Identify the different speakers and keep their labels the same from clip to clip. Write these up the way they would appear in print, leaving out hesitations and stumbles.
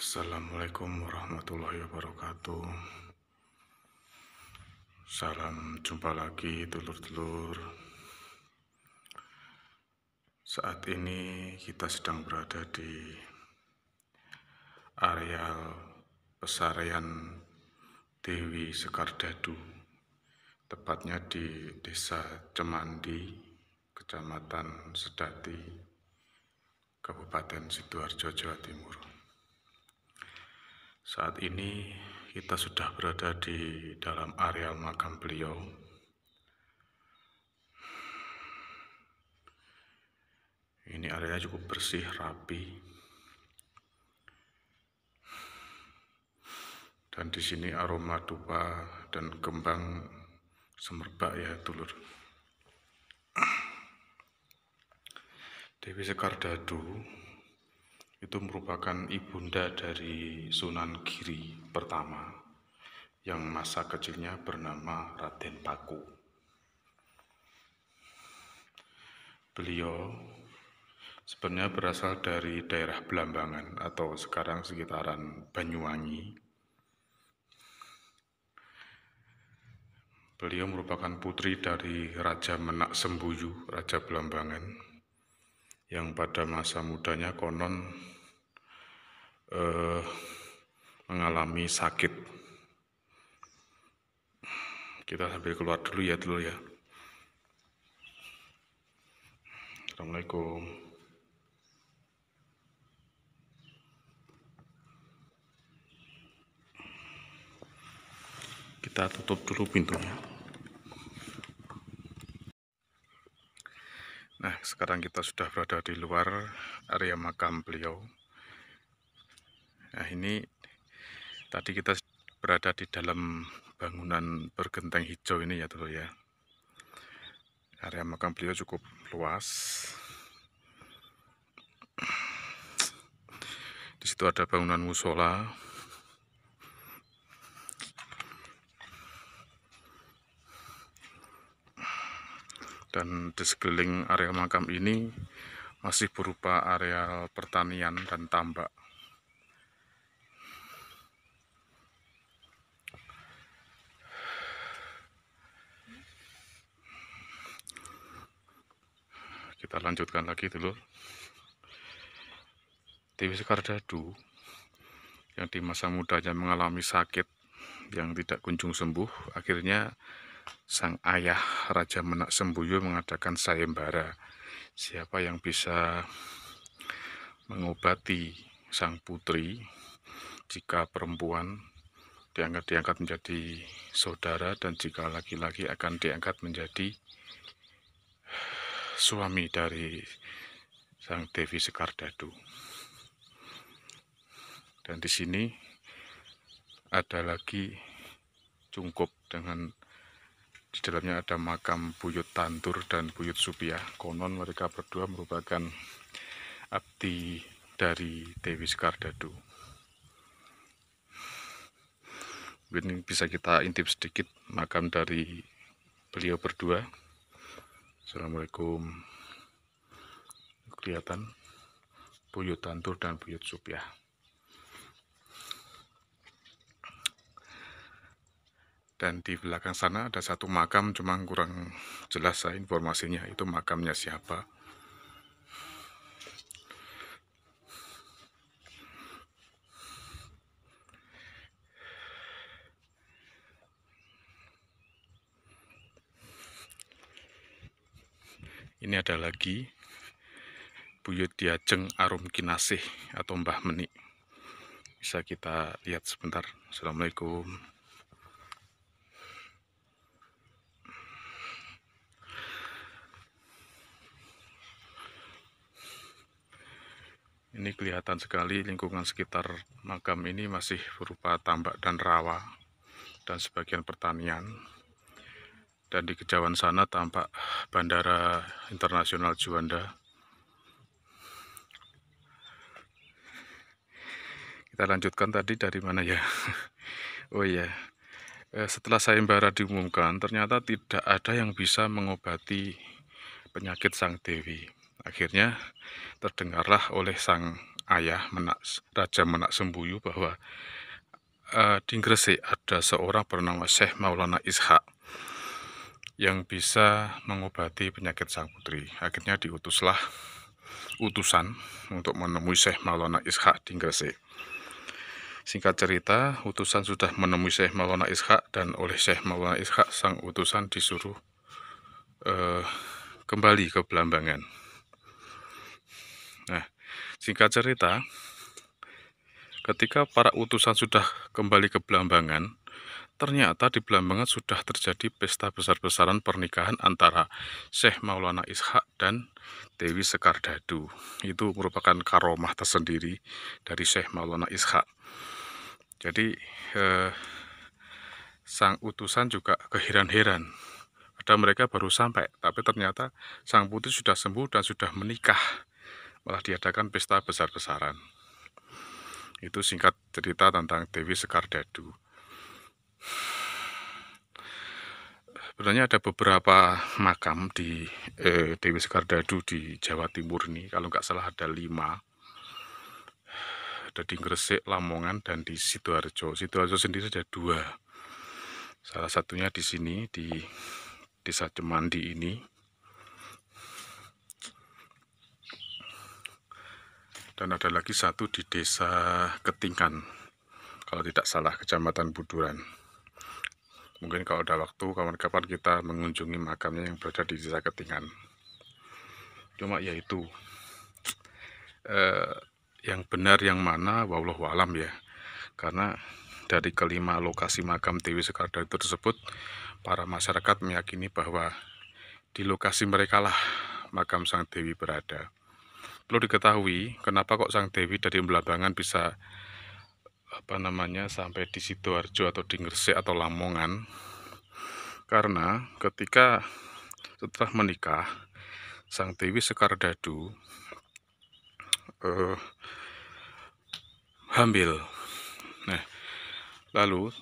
Speaker 1: Assalamualaikum warahmatullahi wabarakatuh. Salam jumpa lagi dulur-dulur. Saat ini kita sedang berada di areal pesarian Dewi Sekardadu, tepatnya di Desa Cemandi, Kecamatan Sedati, Kabupaten Sidoarjo, Jawa Timur. Saat ini kita sudah berada di dalam areal makam beliau. Ini areanya cukup bersih, rapi. Dan di sini aroma dupa dan kembang semerbak ya, dulur. Dewi Sekardadu itu merupakan ibunda dari Sunan Giri pertama yang masa kecilnya bernama Raden Paku. Beliau sebenarnya berasal dari daerah Blambangan atau sekarang sekitaran Banyuwangi. Beliau merupakan putri dari Raja Menak Sembuyu, Raja Blambangan, yang pada masa mudanya konon mengalami sakit. Kita sambil keluar dulu ya dulu ya. Assalamualaikum. Kita tutup dulu pintunya. Nah, sekarang kita sudah berada di luar area makam beliau. Nah, ini tadi kita berada di dalam bangunan bergenteng hijau ini ya dulu ya. Area makam beliau cukup luas. Di situ ada bangunan musola. Dan di sekeliling area makam ini masih berupa area pertanian dan tambak. Kita lanjutkan lagi dulu. Dewi Sekardadu yang di masa mudanya mengalami sakit yang tidak kunjung sembuh, akhirnya sang ayah Raja Menak Sembuyu mengadakan sayembara. Siapa yang bisa mengobati sang putri, jika perempuan diangkat menjadi saudara, dan jika laki-laki akan diangkat menjadi suami dari sang Dewi Sekardadu. Dan di sini ada lagi cungkup dengan di dalamnya ada makam Buyut Tantur dan Buyut Supiah. Konon mereka berdua merupakan abdi dari Dewi Sekardadu. Ini bisa kita intip sedikit makam dari beliau berdua. Assalamualaikum. Kelihatan Buyut Tantur dan Buyut Supiah. Dan di belakang sana ada satu makam, cuma kurang jelas informasinya, itu makamnya siapa. Ini ada lagi Buyut Diajeng Arum Kinasih atau Mbah Menik. Bisa kita lihat sebentar. Assalamualaikum. Ini kelihatan sekali lingkungan sekitar makam ini masih berupa tambak dan rawa dan sebagian pertanian. Dan di kejauhan sana tampak Bandara Internasional Juanda. Kita lanjutkan tadi dari mana ya? Oh iya, setelah sayembara diumumkan, ternyata tidak ada yang bisa mengobati penyakit sang Dewi. Akhirnya terdengarlah oleh sang ayah Raja Menak Sembuyu bahwa di Gresik ada seorang bernama Syekh Maulana Ishak yang bisa mengobati penyakit sang putri. Akhirnya diutuslah utusan untuk menemui Syekh Maulana Ishak di Gresik. Singkat cerita, utusan sudah menemui Syekh Maulana Ishak, dan oleh Syekh Maulana Ishak sang utusan disuruh kembali ke Blambangan. Nah, singkat cerita, ketika para utusan sudah kembali ke Blambangan, ternyata di Blambangan sudah terjadi pesta besar-besaran pernikahan antara Syekh Maulana Ishak dan Dewi Sekardadu. Itu merupakan karomah tersendiri dari Syekh Maulana Ishak. Jadi sang utusan juga keheran-heran. Padahal mereka baru sampai, tapi ternyata sang putri sudah sembuh dan sudah menikah. Malah diadakan pesta besar-besaran. Itu singkat cerita tentang Dewi Sekardadu. Sebenarnya ada beberapa makam di Dewi Sekardadu di Jawa Timur ini. Kalau nggak salah ada 5. Ada di Gresik, Lamongan, dan di Sidoarjo. Sidoarjo sendiri ada 2. Salah satunya di sini, di Desa Cemandi ini. Dan ada lagi satu di Desa Ketingkan, kalau tidak salah, Kecamatan Buduran. Mungkin kalau ada waktu, kapan-kapan kita mengunjungi makamnya yang berada di Desa Ketingkan. Cuma yaitu yang benar yang mana, wallahu alam ya. Karena dari kelima lokasi makam Dewi Sekardadu tersebut, para masyarakat meyakini bahwa di lokasi mereka lah makam Sang Dewi berada. Perlu diketahui, kenapa kok Sang Dewi dari Blambangan bisa sampai di Sidoarjo atau di Gresik atau Lamongan. Karena ketika setelah menikah, Sang Dewi Sekardadu hamil. Nah, lalu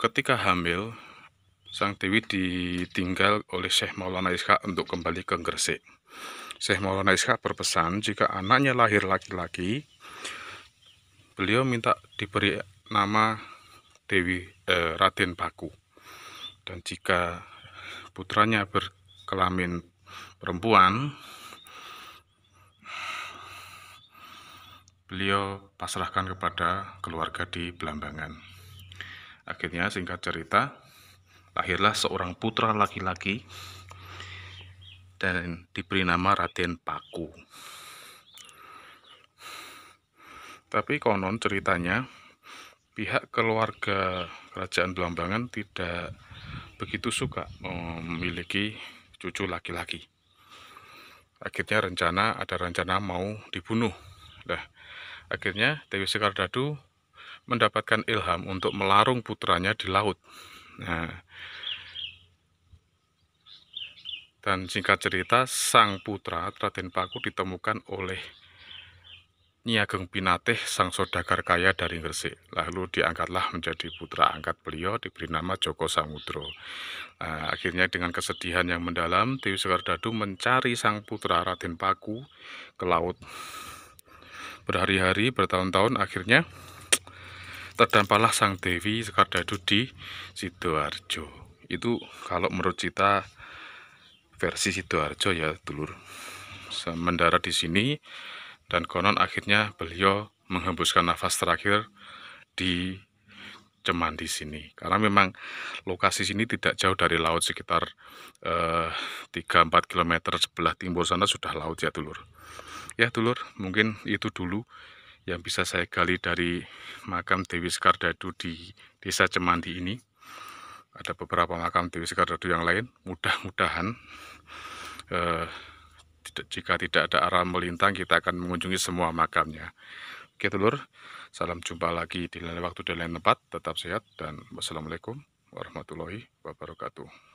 Speaker 1: ketika hamil, Sang Dewi ditinggal oleh Syekh Maulana Ishak untuk kembali ke Gresik. Syekh Maulana Ishak berpesan jika anaknya lahir laki-laki, beliau minta diberi nama Raden Paku. Dan jika putranya berkelamin perempuan, beliau pasrahkan kepada keluarga di Blambangan. Akhirnya singkat cerita, lahirlah seorang putra laki-laki dan diberi nama Raden Paku. Tapi konon ceritanya, pihak keluarga kerajaan Blambangan tidak begitu suka memiliki cucu laki-laki. Akhirnya ada rencana mau dibunuh. Nah, akhirnya Dewi Sekardadu mendapatkan ilham untuk melarung putranya di laut. Nah, dan singkat cerita, sang putra Raden Paku ditemukan oleh Nyi Ageng Pinatih, sang saudagar kaya dari Gresik. Lalu diangkatlah menjadi putra angkat beliau, diberi nama Joko Samudro. Nah, akhirnya dengan kesedihan yang mendalam, Dewi Sekardadu mencari sang putra Raden Paku ke laut. Berhari-hari, bertahun-tahun, akhirnya terdampaklah Sang Dewi Sekardadu di Sidoarjo. Itu kalau menurut cerita versi Sidoarjo ya, dulur. Mendarat di sini, dan konon akhirnya beliau menghembuskan nafas terakhir di Cemandi sini. Karena memang lokasi sini tidak jauh dari laut, sekitar 3-4 km sebelah timur sana sudah laut ya, dulur. Ya, dulur, mungkin itu dulu yang bisa saya gali dari makam Dewi Sekardadu di Desa Cemandi ini. Ada beberapa makam Dewi Sekardadu yang lain. Mudah-mudahan jika tidak ada arah melintang, kita akan mengunjungi semua makamnya. Oke, dulur, salam jumpa lagi di lain waktu dan lain tempat. Tetap sehat dan wassalamualaikum warahmatullahi wabarakatuh.